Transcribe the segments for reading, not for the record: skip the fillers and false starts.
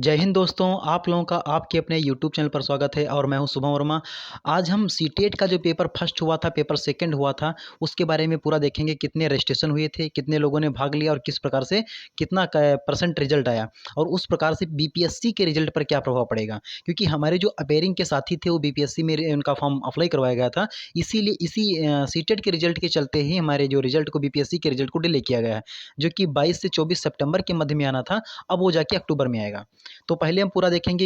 जय हिंद दोस्तों, आप लोगों का आपके अपने यूट्यूब चैनल पर स्वागत है और मैं हूं शुभम वर्मा। आज हम सीटेट का जो पेपर फर्स्ट हुआ था, पेपर सेकंड हुआ था, उसके बारे में पूरा देखेंगे। कितने रजिस्ट्रेशन हुए थे, कितने लोगों ने भाग लिया और किस प्रकार से कितना परसेंट रिजल्ट आया और उस प्रकार से बीपीएससी के रिजल्ट पर क्या प्रभाव पड़ेगा। क्योंकि हमारे जो अपेयरिंग के साथी थे वो बीपीएससी में उनका फॉर्म अप्लाई करवाया गया था, इसीलिए इसी सीटेट के रिजल्ट के चलते ही हमारे जो रिजल्ट को बीपीएससी के रिजल्ट को डिले किया गया है, जो कि 22 से 24 सितंबर के मध्य में आना था। अब वो जाके अक्टूबर में आएगा। तो पहले हम पूरा देखेंगे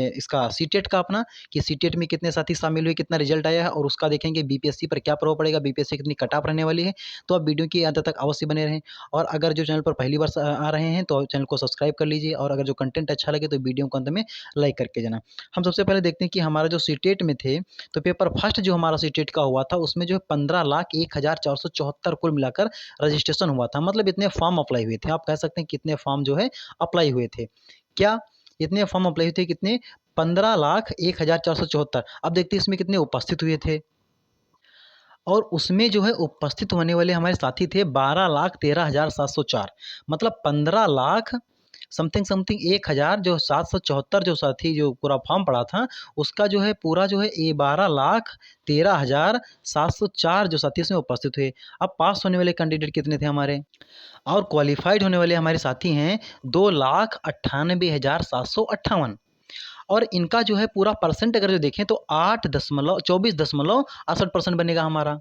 इसका सीटेट का अपना, कि सीटेट में कितने साथी शामिल हुए, कितना रिजल्ट आया है, और उसका देखेंगे बीपीएससी पर क्या प्रभाव पड़ेगा, बीपीएससी कितनी कट ऑफ रहने वाली है। तो आप वीडियो की अंत तक अवश्य बने रहें। और अगर जो चैनल पर पहली बार आ रहे हैं तो चैनल को सब्सक्राइब कर लीजिए, और अगर जो कंटेंट अच्छा लगे तो वीडियो को अंत में लाइक करके जाना। हम सबसे पहले देखते हैं कि हमारा जो सीटेट में थे, तो पेपर फर्स्ट जो हमारा सीटेट का हुआ था उसमें जो है 15,01,474 कुल मिलाकर रजिस्ट्रेशन हुआ था। मतलब इतने फॉर्म अप्लाई हुए थे। आप कह सकते हैं कितने फॉर्म जो है अप्लाई हुए थे। क्या इतने फॉर्म अप्लाई हुए थे? कितने? 15,01,474। अब देखते हैं इसमें कितने उपस्थित हुए थे। और उसमें जो है उपस्थित होने वाले हमारे साथी थे 12,13,704। मतलब 15 लाख समथिंग समथिंग 1,000 जो 774 जो साथी जो पूरा फॉर्म पड़ा था, उसका जो है पूरा जो है ये 12,13,704 जो साथी इसमें उपस्थित हुए। अब पास होने वाले कैंडिडेट कितने थे हमारे, और क्वालिफाइड होने वाले हमारे साथी हैं 2,98,758। और इनका जो है पूरा परसेंट अगर जो देखें तो 24.68% बनेगा हमारा।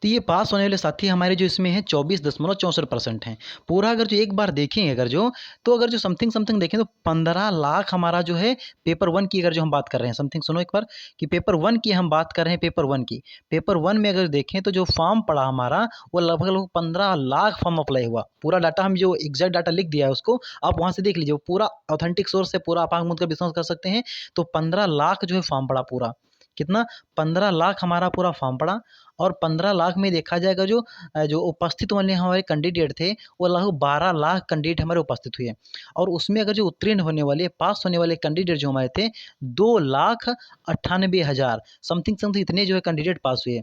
तो ये पास होने वाले साथी हमारे जो इसमें हैं 24.64% हैं। पूरा अगर जो एक बार देखें अगर जो, तो अगर जो समथिंग समथिंग देखें तो 15 लाख हमारा जो है पेपर वन की अगर जो हम बात कर रहे हैं, समथिंग सुनो एक बार, कि पेपर वन की हम बात कर रहे हैं। पेपर वन की, पेपर वन में अगर देखें तो जो फॉर्म पड़ा हमारा वो लगभग 15 लाख फॉर्म अप्लाई हुआ। पूरा डाटा हम जो एग्जैक्ट डाटा लिख दिया है उसको आप वहाँ से देख लीजिए, पूरा ऑथेंटिक सोर्स से पूरा आप आंख मूंद कर विश्वास कर सकते हैं। तो 15 लाख जो है फॉर्म पड़ा पूरा। कितना? 15 लाख हमारा पूरा फॉर्म पड़ा। और 15 लाख में देखा जाएगा जो जो उपस्थित वाले हमारे कैंडिडेट थे वो लगभग 12 लाख कैंडिडेट हमारे उपस्थित हुए। और उसमें अगर जो उत्तीर्ण होने वाले, पास होने वाले कैंडिडेट जो हमारे थे 2,98,000 समथिंग समथिंग इतने जो है कैंडिडेट पास हुए।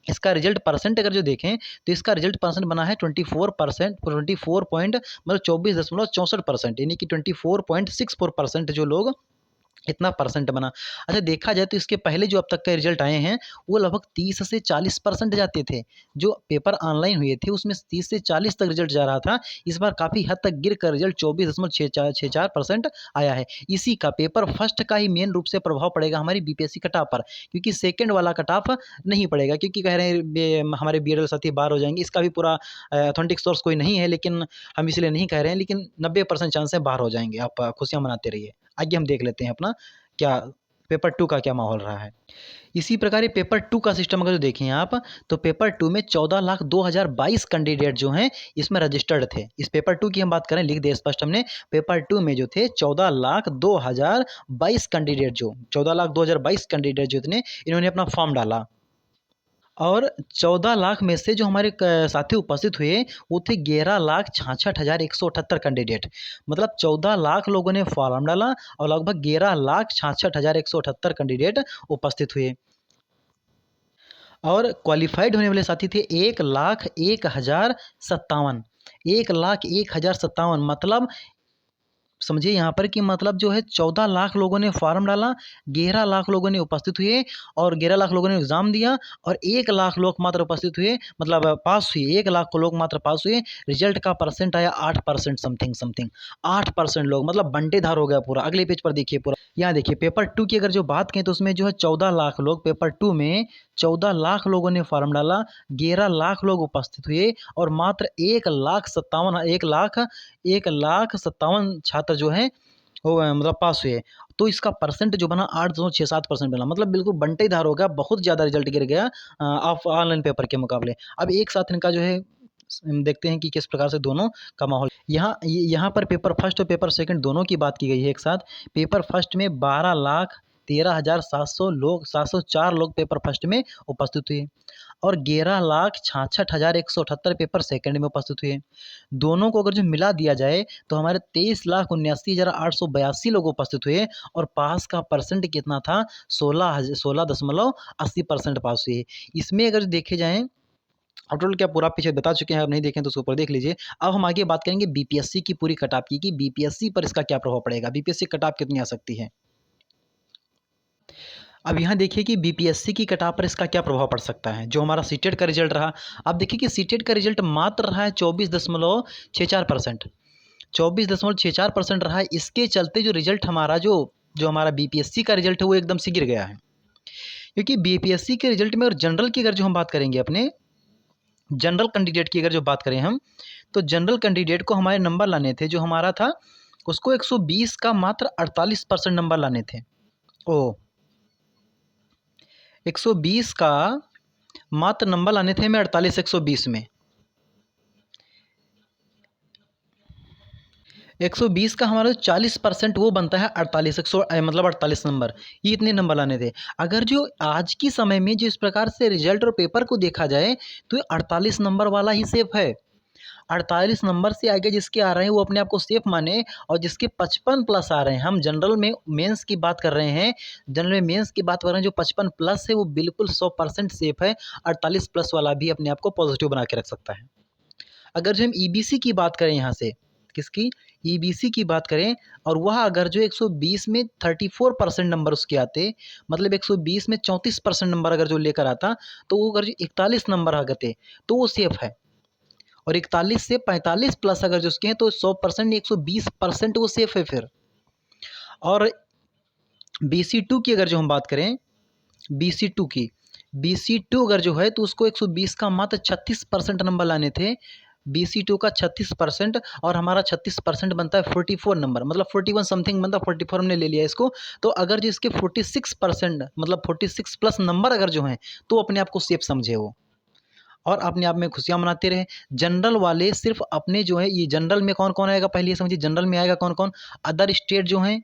इसका रिजल्ट परसेंट अगर जो देखें तो इसका रिजल्ट परसेंट बना है 24%, 24 पॉइंट मतलब 24.64%, यानी कि 24.64% जो लोग इतना परसेंट बना। अच्छा, देखा जाए तो इसके पहले जो अब तक के रिजल्ट आए हैं वो लगभग 30 से 40% जाते थे। जो पेपर ऑनलाइन हुए थे उसमें 30 से 40 तक रिजल्ट जा रहा था। इस बार काफ़ी हद तक गिर कर रिजल्ट 24.64% आया है। इसी का पेपर फर्स्ट का ही मेन रूप से प्रभाव पड़ेगा हमारी बीपीएससी कटऑफ पर, क्योंकि सेकेंड वाला कटऑफ नहीं पड़ेगा, क्योंकि कह रहे हैं हमारे बीएलओ साथी बाहर हो जाएंगे। इसका भी पूरा ऑथेंटिक सोर्स कोई नहीं है, लेकिन हम इसलिए नहीं कह रहे हैं, लेकिन 90% चांस है बाहर हो जाएंगे। आप खुशियाँ मनाते रहिए। आइए हम देख लेते हैं अपना क्या पेपर टू का क्या माहौल रहा है। इसी प्रकार ये पेपर टू का सिस्टम अगर जो देखें आप, तो पेपर टू में 14,02,022 कैंडिडेट जो हैं इसमें रजिस्टर्ड थे। इस पेपर टू की हम बात करें, लिख दे स्पष्ट हमने, पेपर टू में जो थे 14,02,022 कैंडिडेट, जो 14,02,022 कैंडिडेट जो इतने इन्होंने अपना फॉर्म डाला। और 14 लाख में से जो हमारे साथी उपस्थित हुए वो थे 11,66,178 कैंडिडेट। मतलब 14 लाख लोगों ने फॉर्म डाला और लगभग 11,66,178 कैंडिडेट उपस्थित हुए। और क्वालिफाइड होने वाले साथी थे 1,01,057। 1,01,057 मतलब समझिए यहाँ पर कि मतलब जो है 14 लाख लोगों ने फॉर्म डाला, 11 लाख लोगों ने उपस्थित हुए और 11 लाख लोगों ने एग्ज़ाम दिया, और 1 लाख लोग मात्र उपस्थित हुए, मतलब पास हुए। 1 लाख को लोग मात्र पास हुए। रिजल्ट का परसेंट आया 8% समथिंग समथिंग। 8% लोग, मतलब बंटेधार हो गया पूरा। अगले पेज पर देखिए पूरा, यहाँ देखिए पेपर टू की अगर जो बात करें तो उसमें जो है 14 लाख लोग, पेपर टू में 14 लाख लोगों ने फॉर्म डाला, 11 लाख लोग उपस्थित हुए और मात्र 1,57,000 छात्र जो हैं वो मतलब पास हुए। तो इसका परसेंट जो बना 8.67% बना। मतलब बिल्कुल बंटेधार हो गया, बहुत ज़्यादा रिजल्ट गिर गया ऑफ ऑनलाइन पेपर के मुकाबले। अब एक साथ इनका जो है देखते हैं कि किस प्रकार से दोनों का माहौल। यहाँ पर पेपर फर्स्ट और पेपर सेकंड दोनों की बात की गई है एक साथ। पेपर फर्स्ट में 12,13,700 लोग, 704 लोग पेपर फर्स्ट में उपस्थित हुए और 11,66,178 पेपर सेकंड में उपस्थित हुए। दोनों को अगर जो मिला दिया जाए तो हमारे 23,79,882 लोग उपस्थित हुए और पास का परसेंट कितना था? 16.80% पास हुए। इसमें अगर देखे जाएँ अब टोटल क्या पूरा पीछे बता चुके हैं, अब नहीं देखें तो उसके ऊपर देख लीजिए। अब हम आगे बात करेंगे बीपीएससी की पूरी कट ऑफ की कि बीपीएससी पर इसका क्या प्रभाव पड़ेगा, बीपीएससी कट ऑफ कितनी आ सकती है। अब यहाँ देखिए कि बीपीएससी की कट ऑफ पर इसका क्या प्रभाव पड़ सकता है। जो हमारा सीटेट का रिजल्ट रहा, अब देखिए कि सीटेट का रिजल्ट मात्र रहा है 24.64%, 24.64% रहा है। इसके चलते जो रिजल्ट हमारा जो जो हमारा बीपीएससी का रिजल्ट है वो एकदम से गिर गया है। क्योंकि बीपीएससी के रिजल्ट में और जनरल की अगर जो हम बात करेंगे, अपने जनरल कैंडिडेट की अगर जो बात करें हम, तो जनरल कैंडिडेट को हमारे नंबर लाने थे, जो हमारा था उसको 120 का मात्र 48% नंबर लाने थे। ओ 120 का मात्र नंबर लाने थे हमें 48 120 में। 120 का हमारा 40% वो बनता है 48 मतलब 48 नंबर, ये इतने नंबर लाने थे। अगर जो आज की समय में जिस प्रकार से रिजल्ट और पेपर को देखा जाए तो ये 48 नंबर वाला ही सेफ है। 48 नंबर से आगे जिसके आ रहे हैं वो अपने आप को सेफ माने, और जिसके 55 प्लस आ रहे हैं, हम जनरल में मेंस की बात कर रहे हैं, जनरल में मेंस की बात कर रहे हैं, जो 55 प्लस है वो बिल्कुल 100% सेफ है। 48 प्लस वाला भी अपने आप को पॉजिटिव बना के रख सकता है। अगर जो हम ईबीसी की बात करें, यहाँ से किसकी, ईबीसी की बात करें, और वह अगर जो 120 में 34% नंबर उसके आते, मतलब 120 में 34% नंबर अगर जो लेकर आता, तो वो अगर जो 41 नंबर आ गए तो वो सेफ है। और 41 से 45 प्लस अगर जो उसके हैं तो 100% 120% वो सेफ है फिर। और BC2 की अगर जो हम बात करें, BC2 की, BC2 अगर जो है तो उसको 120 का मात्र 36% नंबर लाने थे। BC2 का 36% और हमारा 36% बनता है 44 नंबर, मतलब 41 समथिंग बनता है, 44 हमने ले लिया इसको। तो अगर जो इसके 46% मतलब 46 प्लस नंबर अगर जो हैं तो अपने आप को सेफ समझे वो, और अपने आप में खुशियाँ मनाते रहे। जनरल वाले सिर्फ अपने जो है, ये जनरल में कौन कौन आएगा पहले ये समझिए, जनरल में आएगा कौन कौन, अदर स्टेट जो हैं,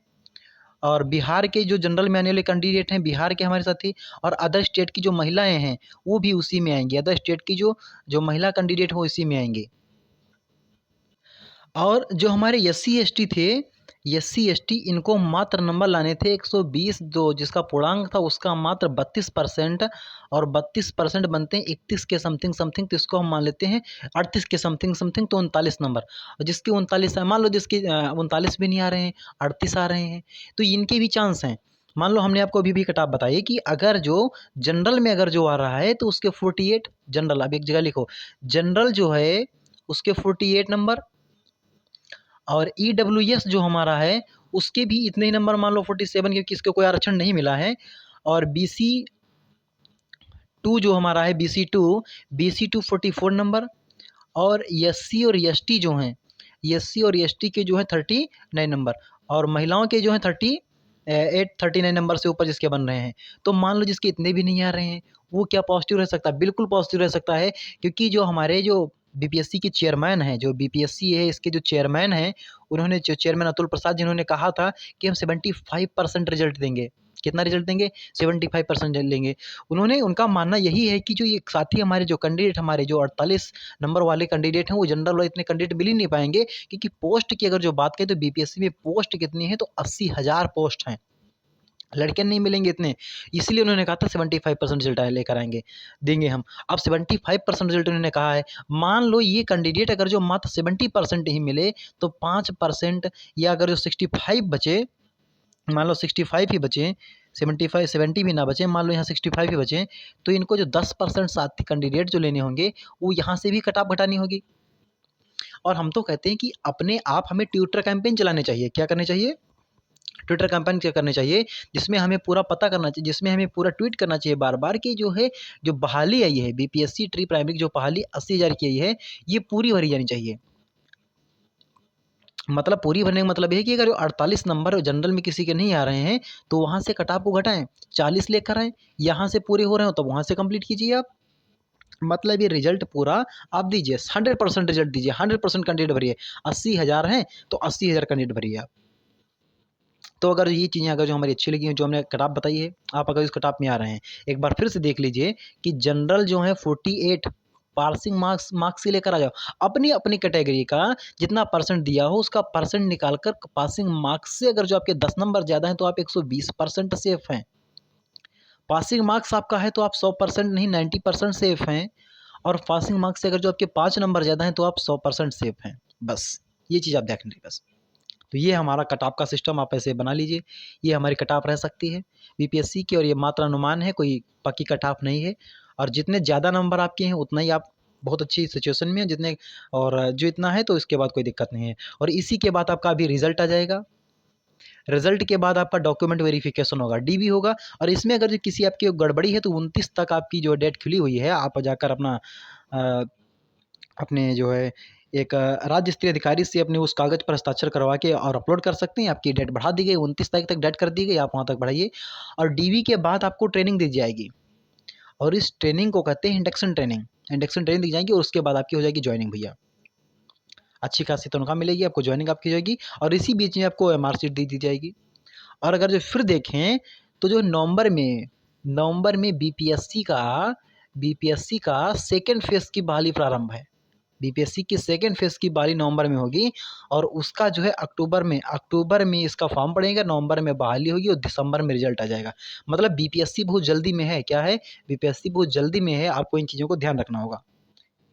और बिहार के जो जनरल में आने वाले कैंडिडेट हैं बिहार के हमारे साथी, और अदर स्टेट की जो महिलाएं हैं वो भी उसी में आएंगी, अदर स्टेट की जो जो महिला कैंडिडेट हो इसी में आएंगे। और जो हमारे SC ST थे, SC ST इनको मात्र नंबर लाने थे 120, जो जिसका पूर्णांक था उसका मात्र 32%, और 32% बनते हैं 31 के समथिंग समथिंग, तो इसको हम मान लेते हैं 38 के समथिंग समथिंग, तो 39 नंबर। और जिसके 39 मान लो, जिसके 39 भी नहीं आ रहे हैं, 38 आ रहे हैं, तो इनके भी चांस हैं। मान लो हमने आपको अभी भी कटाप बताइए कि अगर जो जनरल में अगर जो आ रहा है तो उसके 48 जनरल, अब एक जगह लिखो, जनरल जो है उसके 48 नंबर, और EWS जो हमारा है उसके भी इतने ही नंबर, मान लो 47, क्योंकि इसको कोई आरक्षण नहीं मिला है। और BC2 जो हमारा है, BC2 44 नंबर, और SC और ST जो हैं, SC और ST के जो है 39 नंबर, और महिलाओं के जो है 39 नंबर से ऊपर जिसके बन रहे हैं। तो मान लो जिसके इतने भी नहीं आ रहे हैं वो क्या पॉजिटिव रह सकता है, बिल्कुल पॉजिटिव रह सकता है। क्योंकि जो हमारे जो बीपीएससी के चेयरमैन हैं, जो बीपीएससी है इसके जो चेयरमैन हैं, उन्होंने, जो चेयरमैन अतुल प्रसाद, जिन्होंने कहा था कि हम 75% रिजल्ट देंगे। कितना रिजल्ट देंगे, 75% लेंगे। उन्होंने, उनका मानना यही है कि जो ये साथी हमारे जो कैंडिडेट, हमारे जो 48 नंबर वाले कैंडिडेट हैं, वो जनरल वाले इतने कैंडिडेट मिल ही नहीं पाएंगे। क्योंकि पोस्ट की अगर जो बात करें तो बीपीएससी में पोस्ट कितनी है, तो 80,000 पोस्ट हैं, लड़के नहीं मिलेंगे इतने। इसीलिए उन्होंने कहा था 75% रिजल्ट लेकर आएंगे, देंगे हम। अब 75% रिजल्ट उन्होंने कहा है। मान लो ये कैंडिडेट अगर जो मात्र 70% ही मिले तो 5%, या अगर जो 65 बचे, मान लो 65 ही बचे, 75 70 भी ना बचे, मान लो यहाँ 65 ही बचे, तो इनको जो 10% साथी कैंडिडेट जो लेने होंगे वो यहाँ से भी कट ऑफ घटानी होगी। और हम तो कहते हैं कि अपने आप हमें ट्विटर कैंपेन चलाने चाहिए। क्या करने चाहिए, ट्विटर कैंपेन क्या करने चाहिए, जिसमें हमें पूरा पता करना चाहिए, जिसमें हमें पूरा ट्वीट करना चाहिए बार बार कि जो है, जो बहाली आई है बीपीएससी ट्री प्राइमरी की, जो बहाली 80,000 की आई है, ये पूरी भरी जानी चाहिए। मतलब पूरी भरने का मतलब ये है कि अगर 48 नंबर जनरल में किसी के नहीं आ रहे हैं तो वहाँ से कट ऑफ को घटाएं, 40 लेकर आएँ, यहाँ से पूरे हो रहे हो तो वहाँ से कंप्लीट कीजिए आप। मतलब ये रिजल्ट पूरा आप दीजिए, 100% रिजल्ट दीजिए, 100% कैंडिडेट भरिए। 80,000 हैं तो 80,000 कैंडिडेट भरिए आप। तो अगर ये चीज़ें अगर जो हमारी अच्छी लगी हैं, जो हमने कट ऑफ बताई है, आप अगर इस कट ऑफ में आ रहे हैं, एक बार फिर से देख लीजिए कि जनरल जो है 48 पासिंग मार्क्स मार्क्स से लेकर आ जाओ। अपनी अपनी कैटेगरी का जितना परसेंट दिया हो उसका परसेंट निकाल कर पासिंग मार्क्स से, अगर जो आपके 10 नंबर ज़्यादा हैं तो आप 120% सेफ हैं। पासिंग मार्क्स आपका है तो आप 100% नहीं 90% सेफ हैं। और पासिंग मार्क्स से अगर जो आपके 5 नंबर ज़्यादा हैं तो आप 100% सेफ हैं। बस ये चीज़ आप देख लीजिए बस। तो ये हमारा कट ऑफ का सिस्टम आप ऐसे बना लीजिए। ये हमारी कट ऑफ रह सकती है बीपीएससी की, और ये मात्र अनुमान है, कोई पक्की कट ऑफ नहीं है। और जितने ज़्यादा नंबर आपके हैं उतना ही आप बहुत अच्छी सिचुएशन में हैं, जितने और जो इतना है तो इसके बाद कोई दिक्कत नहीं है। और इसी के बाद आपका अभी रिज़ल्ट आ जाएगा। रिज़ल्ट के बाद आपका डॉक्यूमेंट वेरिफिकेशन होगा, डीबी होगा। और इसमें अगर जो किसी आपकी गड़बड़ी है तो 29 तक आपकी जो डेट खुली हुई है, आप जाकर अपना अ, अपने जो है एक राज्य स्तरीय अधिकारी से अपने उस कागज़ पर हस्ताक्षर करवा के और अपलोड कर सकते हैं। आपकी डेट बढ़ा दी गई, 29 तारीख तक डेट कर दी गई, आप वहाँ तक बढ़ाइए। और डीवी के बाद आपको ट्रेनिंग दी जाएगी, और इस ट्रेनिंग को कहते हैं इंडक्शन ट्रेनिंग। इंडक्शन ट्रेनिंग दी जाएगी और उसके बाद आपकी हो जाएगी जॉइनिंग भैया। अच्छी खासी तनख्वाह मिलेगी आपको, जॉइनिंग आपकी हो जाएगी, और इसी बीच में आपको मार्कशीट दी जाएगी। और अगर जो फिर देखें तो जो नवंबर में बीपीएससी का सेकंड फेज़ की बहाली प्रारंभ है। बीपीएससी की सेकंड फेज़ की बहाली नवंबर में होगी, और उसका जो है अक्टूबर में इसका फॉर्म पड़ेगा, नवंबर में बहाली होगी और दिसंबर में रिजल्ट आ जाएगा। मतलब बीपीएससी बहुत जल्दी में है। क्या है? बीपीएससी बहुत जल्दी में है, आपको इन चीज़ों को ध्यान रखना होगा।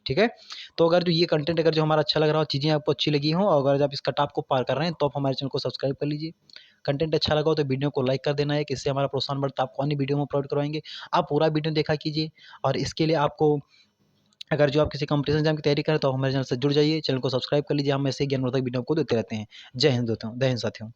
ठीक है? तो अगर जो ये कंटेंट अगर जो हमारा अच्छा लग रहा हो, चीज़ें आपको अच्छी लगी हों, और अगर आप इस कट-ऑफ को पार कर रहे हैं तो आप हमारे चैनल को सब्सक्राइब कर लीजिए। कंटेंट अच्छा लगा हो तो वीडियो को लाइक कर देना है, कि इससे हमारा प्रोत्साहन बढ़ता है, आपको अन्य वीडियो हम अपलोड करवाएँगे। आप पूरा वीडियो देखा कीजिए, और इसके लिए आपको अगर जो आप किसी कॉम्पिटिशन एग्ज़ाम की तैयारी कर रहे हैं तो हमारे चैनल से जुड़ जाइए, चैनल को सब्सक्राइब कर लीजिए। हम ऐसे ही ज्ञानवर्धक वीडियो आपको देते रहते हैं। जय हिंद दोस्तों, जय हिंद साथियों।